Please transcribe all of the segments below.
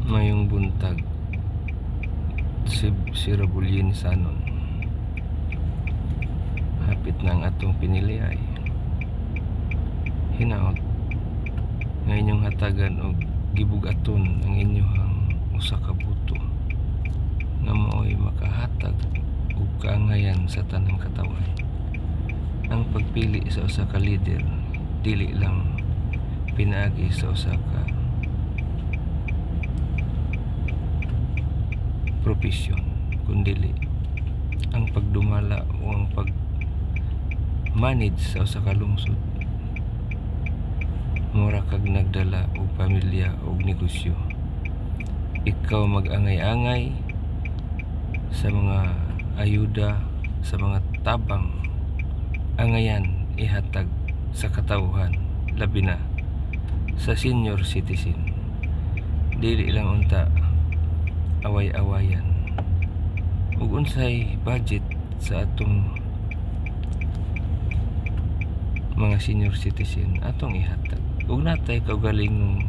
Mayong buntag si Rabulin sanon hapit na ang atong pinili ay hinaot nga inyong hatagan og gibugaton ang inyong usa ka buto nga mao'y makahatag og kaangayan sa tanang katawan. Ang pagpili sa usa ka leader dili lang pinaagi sa usa ka profesyon, kundili ang pagdumala o ang pag-manage sa usa ka lungsod. Mura kag nagdala og pamilya og negosyo. Ikaw mag-angay-angay sa mga ayuda, sa mga tabang angayan ihatag sa katawhan, labi na sa senior citizen. Dili lang unta away-awayan ug unsay budget sa atong mga senior citizen atong ihatag ug natay kaugalingong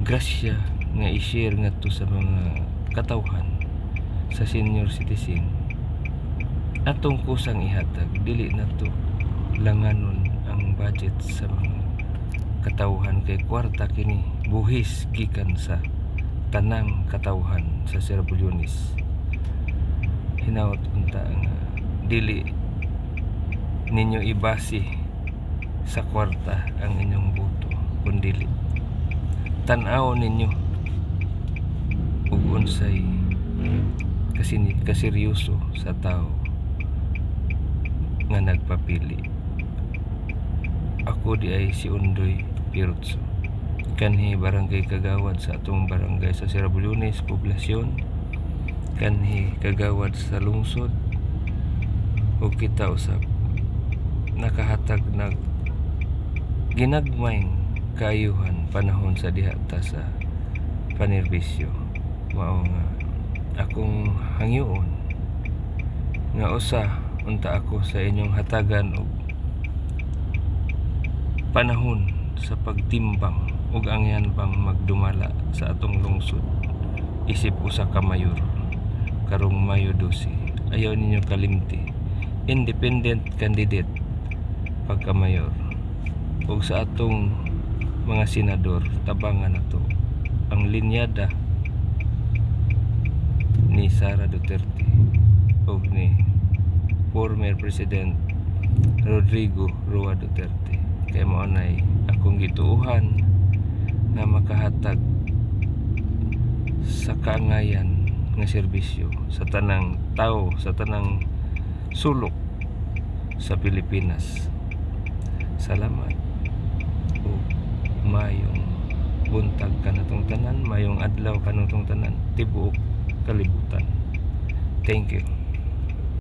grasya nga i-share ngadto sa mga katawhan sa senior citizen atong kusang ihatag. Dili na to langanon ang budget sa mga katawhan kay kwarta kini buhis gikan sa tanang katawhan sa Sierra-Bulones. Hinaut unta nga dili ninyo ibasi sa kwarta ang inyong boto, kundili tan-aw ninyo ug unsay kaseryoso sa tao nga nagpapili. Ako di ay si Undoy Pirutso, kanhi barangay kagawad sa atong barangay sa Sierra-Bulones poblasyon, kanhi kagawad sa lungsod, ug kita usab nakahatag nag ginagmayng kaayuhan panahon sa diha ta sa panerbisyo. Mao nga akong hangyoon nga usa unta ako sa inyong hatagan og panahon sa pagtimbang ug angyan bang magdumala sa atong lungsod isip usa ka mayor karong Mayo 12. Ayaw ninyo kalimti, independent candidate pagka mayor ug sa atong mga senador tabangan nato ang linyada ni Sara Duterte ug ni former President Rodrigo Roa Duterte. Kay mao nay akong gituohan na makahatag sa kaangayan nga serbisyo sa tanang tao, sa tanang sulok sa Pilipinas. Salamat o mayong buntag kanatong tanan, mayong adlaw kanatong tanan, tibuok kalibutan. Thank you.